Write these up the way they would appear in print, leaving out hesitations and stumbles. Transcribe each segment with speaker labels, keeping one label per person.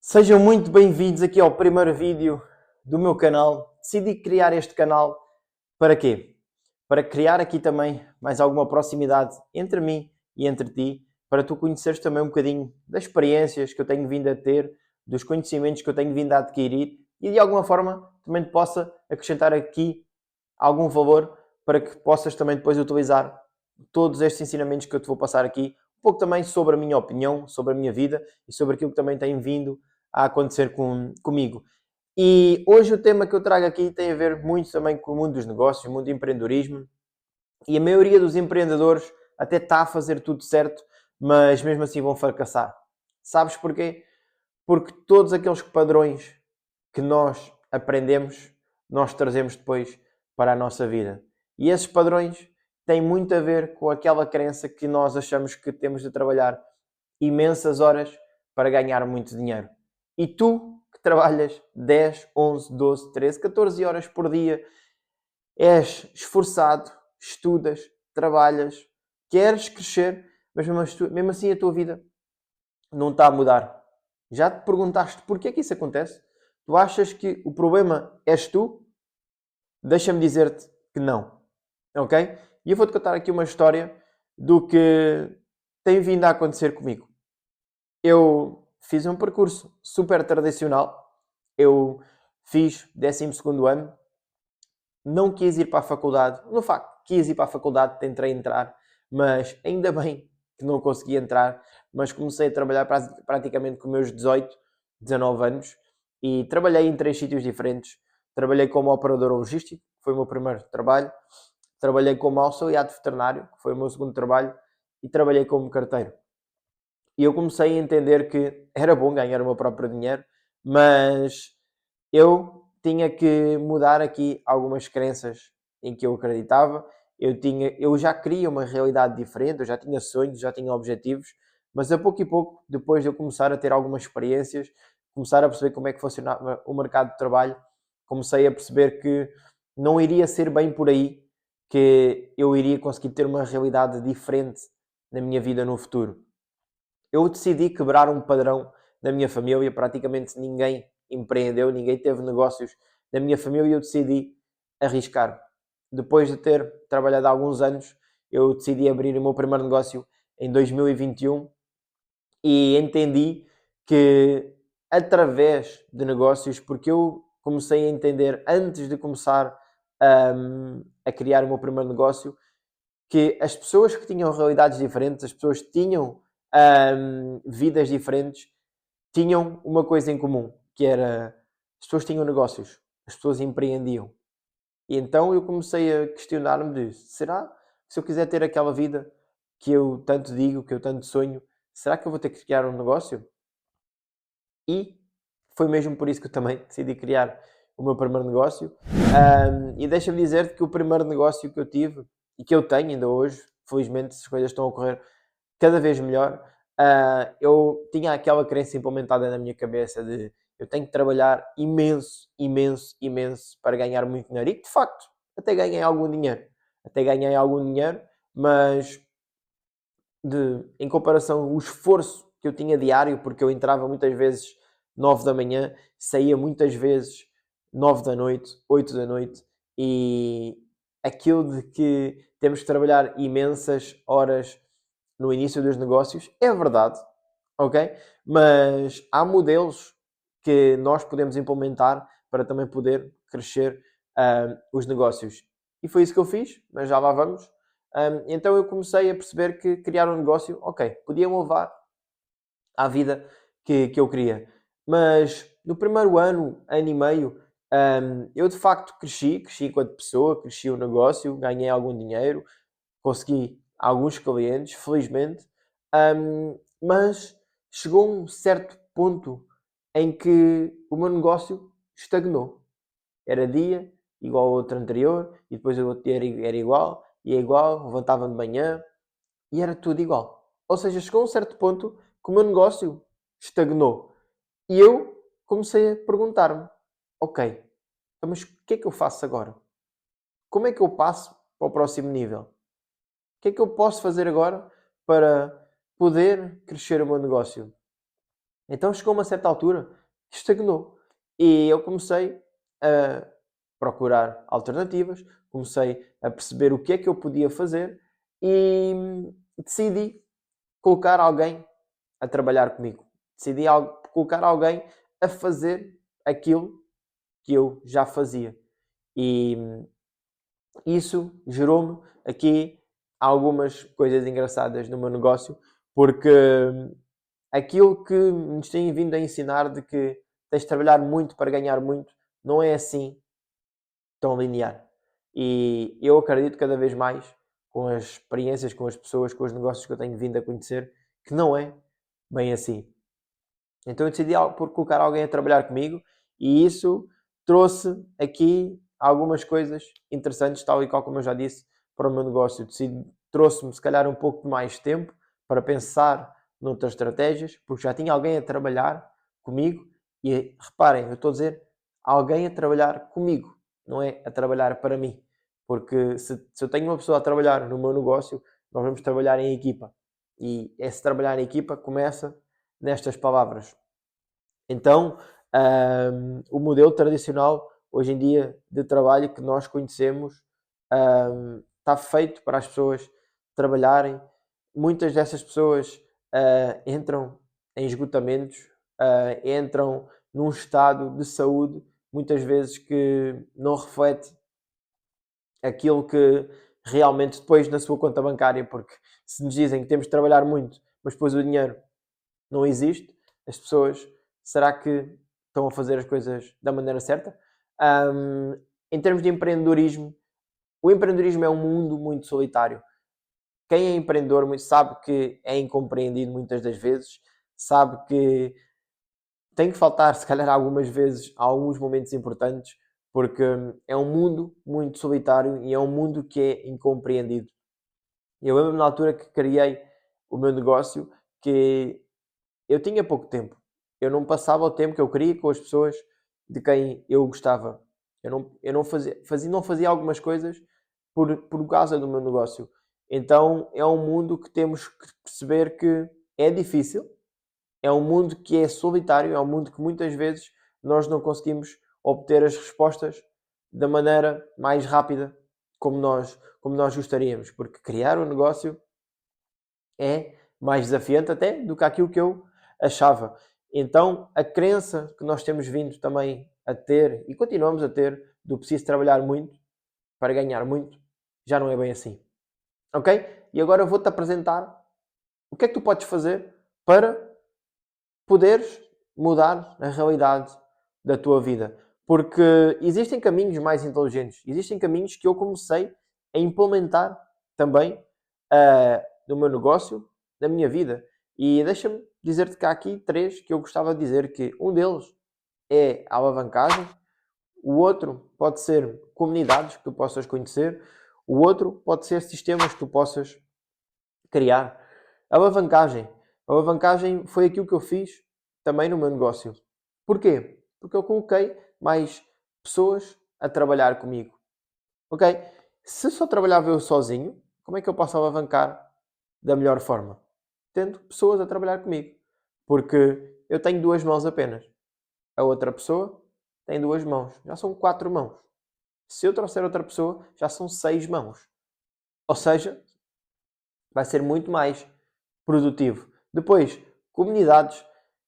Speaker 1: Sejam muito bem-vindos aqui ao primeiro vídeo do meu canal. Decidi criar este canal para quê? Para criar aqui também mais alguma proximidade entre mim e entre ti, para tu conheceres também um bocadinho das experiências que eu tenho vindo a ter, dos conhecimentos que eu tenho vindo a adquirir e de alguma forma também te possa acrescentar aqui algum valor para que possas também depois utilizar todos estes ensinamentos que eu te vou passar aqui, um pouco também sobre a minha opinião, sobre a minha vida e sobre aquilo que também tem vindo a acontecer comigo. E hoje o tema que eu trago aqui tem a ver muito também com o mundo dos negócios, o mundo do empreendedorismo. E a maioria dos empreendedores até está a fazer tudo certo, mas mesmo assim vão fracassar. Sabes porquê? Porque todos aqueles padrões que nós aprendemos, nós trazemos depois para a nossa vida. E esses padrões têm muito a ver com aquela crença que nós achamos que temos de trabalhar imensas horas para ganhar muito dinheiro. E tu, que trabalhas 10, 11, 12, 13, 14 horas por dia, és esforçado, estudas, trabalhas, queres crescer, mas mesmo assim a tua vida não está a mudar. Já te perguntaste porquê que isso acontece? Tu achas que o problema és tu? Deixa-me dizer-te que não. Ok? E eu vou-te contar aqui uma história do que tem vindo a acontecer comigo. Eu fiz um percurso super tradicional. Eu fiz 12º ano, não quis ir para a faculdade. No facto, quis ir para a faculdade, tentei entrar, mas ainda bem que não consegui entrar. Mas comecei a trabalhar praticamente com os meus 18, 19 anos e trabalhei em 3 sítios diferentes. Trabalhei como operador logístico, que foi o meu primeiro trabalho. Trabalhei como auxiliar de veterinário, que foi o meu segundo trabalho. E trabalhei como carteiro. E eu comecei a entender que era bom ganhar o meu próprio dinheiro, mas eu tinha que mudar aqui algumas crenças em que eu acreditava. Eu já queria uma realidade diferente, eu já tinha sonhos, já tinha objetivos, mas a pouco e pouco, depois de eu começar a ter algumas experiências, começar a perceber como é que funcionava o mercado de trabalho, comecei a perceber que não iria ser bem por aí que eu iria conseguir ter uma realidade diferente na minha vida no futuro. Eu decidi quebrar um padrão da minha família, praticamente ninguém empreendeu, ninguém teve negócios na minha família e eu decidi arriscar. Depois de ter trabalhado há alguns anos, eu decidi abrir o meu primeiro negócio em 2021 e entendi que através de negócios, porque eu comecei a entender antes de começar a criar o meu primeiro negócio, que as pessoas que tinham realidades diferentes, as pessoas que tinham vidas diferentes, tinham uma coisa em comum, que era as pessoas tinham negócios, as pessoas empreendiam. E então eu comecei a questionar-me de, será que se eu quiser ter aquela vida que eu tanto digo, que eu tanto sonho, será que eu vou ter que criar um negócio? E foi mesmo por isso que eu também decidi criar o meu primeiro negócio. E deixa-me dizer-te que o primeiro negócio que eu tive e que eu tenho ainda hoje, felizmente as coisas estão a correr cada vez melhor. Eu tinha aquela crença implementada na minha cabeça de eu tenho que trabalhar imenso, imenso, imenso para ganhar muito dinheiro. E de facto, até ganhei algum dinheiro. Até ganhei algum dinheiro, mas em comparação o esforço que eu tinha diário, porque eu entrava muitas vezes 9 da manhã, saía muitas vezes 9 da noite, 8 da noite, e aquilo de que temos que trabalhar imensas horas no início dos negócios, é verdade, ok? Mas há modelos que nós podemos implementar para também poder crescer os negócios. E foi isso que eu fiz, mas já lá vamos. Então eu comecei a perceber que criar um negócio, ok, podia-me levar à vida que eu queria. Mas no primeiro ano e meio, eu de facto cresci enquanto pessoa, cresci o negócio, ganhei algum dinheiro, consegui alguns clientes, felizmente, mas chegou um certo ponto em que o meu negócio estagnou. Era dia igual ao outro anterior, e depois o outro dia era igual, e é igual, levantava de manhã, e era tudo igual. Ou seja, chegou a um certo ponto que o meu negócio estagnou. E eu comecei a perguntar-me, ok, então, mas o que é que eu faço agora? Como é que eu passo para o próximo nível? O que é que eu posso fazer agora para poder crescer o meu negócio? Então chegou a uma certa altura, estagnou. E eu comecei a procurar alternativas, comecei a perceber o que é que eu podia fazer e decidi colocar alguém a trabalhar comigo. Decidi colocar alguém a fazer aquilo que eu já fazia. E isso gerou-me aqui algumas coisas engraçadas no meu negócio, porque aquilo que nos têm vindo a ensinar de que tens de trabalhar muito para ganhar muito, não é assim tão linear. E eu acredito cada vez mais, com as experiências, com as pessoas, com os negócios que eu tenho vindo a conhecer, que não é bem assim. Então eu decidi por colocar alguém a trabalhar comigo e isso trouxe aqui algumas coisas interessantes, tal e qual como eu já disse, para o meu negócio. Trouxe-me se calhar um pouco de mais tempo para pensar noutras estratégias, porque já tinha alguém a trabalhar comigo e reparem, eu estou a dizer alguém a trabalhar comigo, não é a trabalhar para mim. Porque se eu tenho uma pessoa a trabalhar no meu negócio, nós vamos trabalhar em equipa. E esse trabalhar em equipa começa nestas palavras. Então, o modelo tradicional, hoje em dia, de trabalho que nós conhecemos, está feito para as pessoas trabalharem. Muitas dessas pessoas entram em esgotamentos, entram num estado de saúde, muitas vezes que não reflete aquilo que realmente depois na sua conta bancária, porque se nos dizem que temos de trabalhar muito, mas depois o dinheiro não existe, as pessoas, será que estão a fazer as coisas da maneira certa? Em termos de empreendedorismo, o empreendedorismo é um mundo muito solitário. Quem é empreendedor sabe que é incompreendido muitas das vezes, sabe que tem que faltar, se calhar, algumas vezes, a alguns momentos importantes, porque é um mundo muito solitário e é um mundo que é incompreendido. Eu lembro-me na altura que criei o meu negócio que eu tinha pouco tempo. Eu não passava o tempo que eu queria com as pessoas de quem eu gostava. Eu não fazia algumas coisas por causa do meu negócio. Então é um mundo que temos que perceber que é difícil, é um mundo que é solitário, é um mundo que muitas vezes nós não conseguimos obter as respostas da maneira mais rápida como nós gostaríamos, porque criar um negócio é mais desafiante até do que aquilo que eu achava. Então, a crença que nós temos vindo também a ter e continuamos a ter do preciso trabalhar muito para ganhar muito, já não é bem assim. Ok? E agora eu vou-te apresentar o que é que tu podes fazer para poderes mudar a realidade da tua vida. Porque existem caminhos mais inteligentes, existem caminhos que eu comecei a implementar também no meu negócio, na minha vida. E deixa-me dizer-te que há aqui três que eu gostava de dizer que um deles é a alavancagem, o outro pode ser comunidades que tu possas conhecer, o outro pode ser sistemas que tu possas criar. A alavancagem. A alavancagem foi aquilo que eu fiz também no meu negócio. Porquê? Porque eu coloquei mais pessoas a trabalhar comigo. Ok? Se só trabalhava eu sozinho, como é que eu posso alavancar da melhor forma? Tendo pessoas a trabalhar comigo. Porque eu tenho duas mãos apenas. A outra pessoa tem duas mãos. Já são quatro mãos. Se eu trouxer outra pessoa, já são seis mãos. Ou seja, vai ser muito mais produtivo. Depois, comunidades.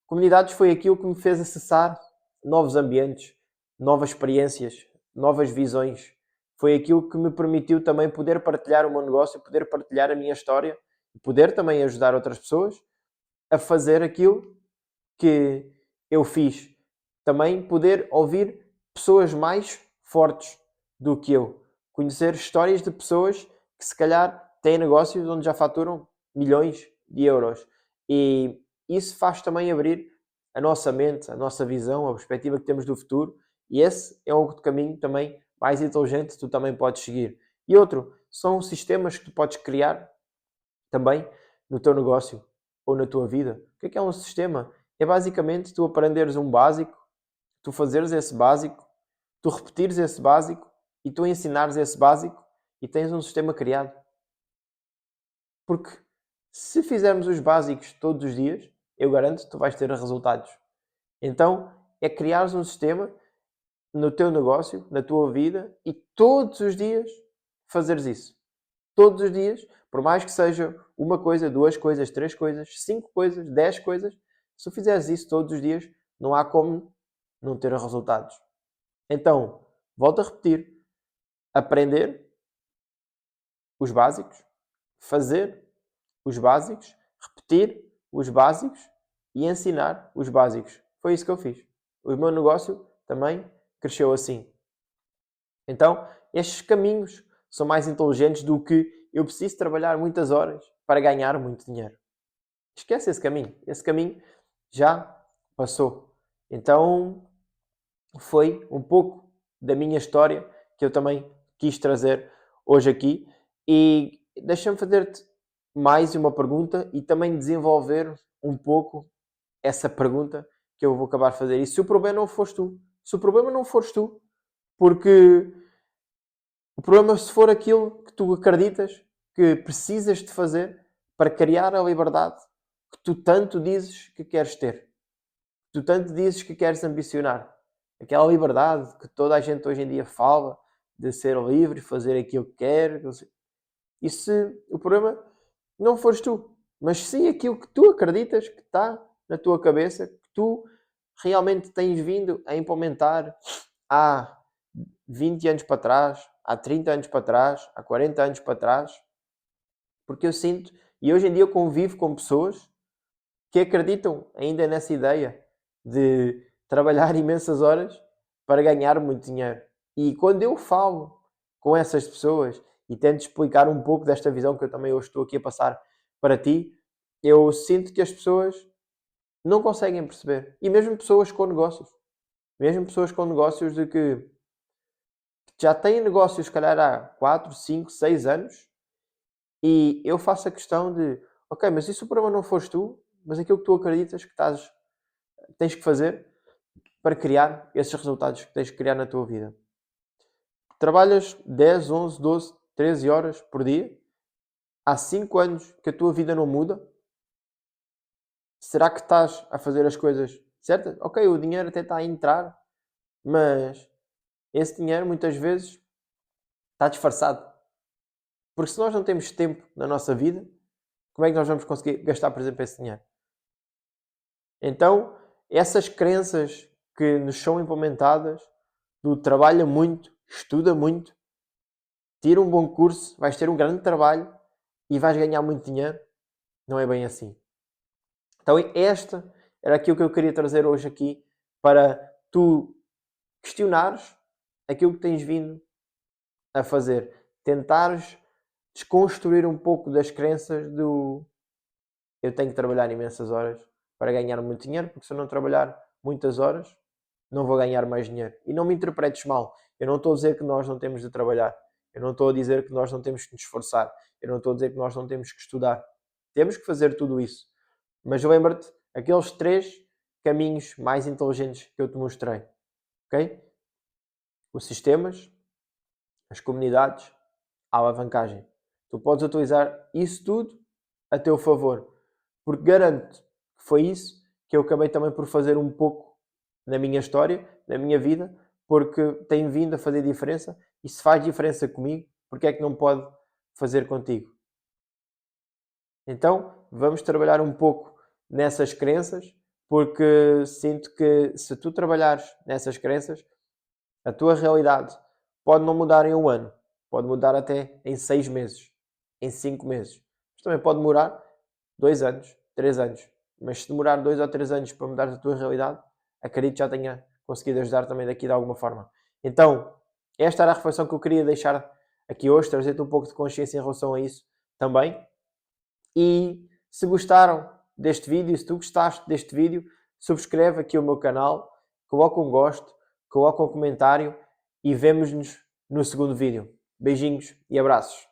Speaker 1: Comunidades foi aquilo que me fez acessar novos ambientes, novas experiências, novas visões. Foi aquilo que me permitiu também poder partilhar o meu negócio, poder partilhar a minha história, poder também ajudar outras pessoas a fazer aquilo que eu fiz. Também poder ouvir pessoas mais fortes do que eu. Conhecer histórias de pessoas que se calhar têm negócios onde já faturam milhões de euros. E isso faz também abrir a nossa mente, a nossa visão, a perspectiva que temos do futuro. E esse é um caminho também mais inteligente que tu também podes seguir. E outro, são sistemas que tu podes criar também no teu negócio ou na tua vida. O que é um sistema? É basicamente tu aprenderes um básico, tu fazeres esse básico, tu repetires esse básico e tu ensinares esse básico e tens um sistema criado. Porque se fizermos os básicos todos os dias, eu garanto que tu vais ter resultados. Então, é criares um sistema no teu negócio, na tua vida, e todos os dias fazeres isso. Todos os dias, por mais que seja uma coisa, duas coisas, três coisas, 5 coisas, 10 coisas, se tu fizeres isso todos os dias, não há como não ter resultados. Então, volto a repetir, aprender os básicos, fazer os básicos, repetir os básicos e ensinar os básicos. Foi isso que eu fiz. O meu negócio também cresceu assim. Então, estes caminhos são mais inteligentes do que eu preciso trabalhar muitas horas para ganhar muito dinheiro. Esquece esse caminho. Esse caminho já passou. Então, foi um pouco da minha história que eu também quis trazer hoje aqui. E deixa-me fazer-te mais uma pergunta e também desenvolver um pouco essa pergunta que eu vou acabar de fazer. E se o problema não fores tu? Se o problema não fores tu, porque o problema se for aquilo que tu acreditas que precisas de fazer para criar a liberdade que tu tanto dizes que queres ter, que tu tanto dizes que queres ambicionar. Aquela liberdade que toda a gente hoje em dia fala de ser livre, fazer aquilo que quer. E se o problema não fores tu, mas sim aquilo que tu acreditas que está na tua cabeça, que tu realmente tens vindo a implementar há 20 anos para trás, há 30 anos para trás, há 40 anos para trás, porque eu sinto, e hoje em dia eu convivo com pessoas que acreditam ainda nessa ideia de trabalhar imensas horas para ganhar muito dinheiro. E quando eu falo com essas pessoas e tento explicar um pouco desta visão que eu também hoje estou aqui a passar para ti, eu sinto que as pessoas não conseguem perceber. E mesmo pessoas com negócios. Mesmo pessoas com negócios de que já têm negócios, se calhar, há 4, 5, 6 anos, e eu faço a questão de, ok, mas e se o problema não fores tu, mas aquilo que tu acreditas que tens que fazer para criar esses resultados que tens que criar na tua vida? Trabalhas 10, 11, 12, 13 horas por dia? Há 5 anos que a tua vida não muda? Será que estás a fazer as coisas certas? Ok, o dinheiro até está a entrar, mas esse dinheiro muitas vezes está disfarçado. Porque se nós não temos tempo na nossa vida, como é que nós vamos conseguir gastar, por exemplo, esse dinheiro? Então, essas crenças que nos são implementadas, do trabalha muito, estuda muito, tira um bom curso, vais ter um grande trabalho e vais ganhar muito dinheiro, não é bem assim. Então, esta era aquilo que eu queria trazer hoje aqui para tu questionares aquilo que tens vindo a fazer. Tentares desconstruir um pouco das crenças do eu tenho que trabalhar imensas horas para ganhar muito dinheiro, porque se eu não trabalhar muitas horas, não vou ganhar mais dinheiro. E não me interpretes mal. Eu não estou a dizer que nós não temos de trabalhar. Eu não estou a dizer que nós não temos que nos esforçar. Eu não estou a dizer que nós não temos que estudar. Temos que fazer tudo isso. Mas lembra-te, aqueles 3 caminhos mais inteligentes que eu te mostrei. Ok? Os sistemas, as comunidades, a alavancagem. Tu podes utilizar isso tudo a teu favor. Porque garanto que foi isso que eu acabei também por fazer um pouco na minha história, na minha vida, porque tem vindo a fazer diferença e se faz diferença comigo, porque é que não pode fazer contigo? Então, vamos trabalhar um pouco nessas crenças, porque sinto que se tu trabalhares nessas crenças, a tua realidade pode não mudar em um ano, pode mudar até em 6 meses, em 5 meses. Mas também pode demorar 2 anos, 3 anos. Mas se demorar 2 ou 3 anos para mudar a tua realidade, acredito que já tenha conseguido ajudar também daqui de alguma forma. Então, esta era a reflexão que eu queria deixar aqui hoje, trazer-te um pouco de consciência em relação a isso também. E se gostaram deste vídeo, se tu gostaste deste vídeo, subscreve aqui o meu canal, coloca um gosto, coloca um comentário e vemo-nos no segundo vídeo. Beijinhos e abraços.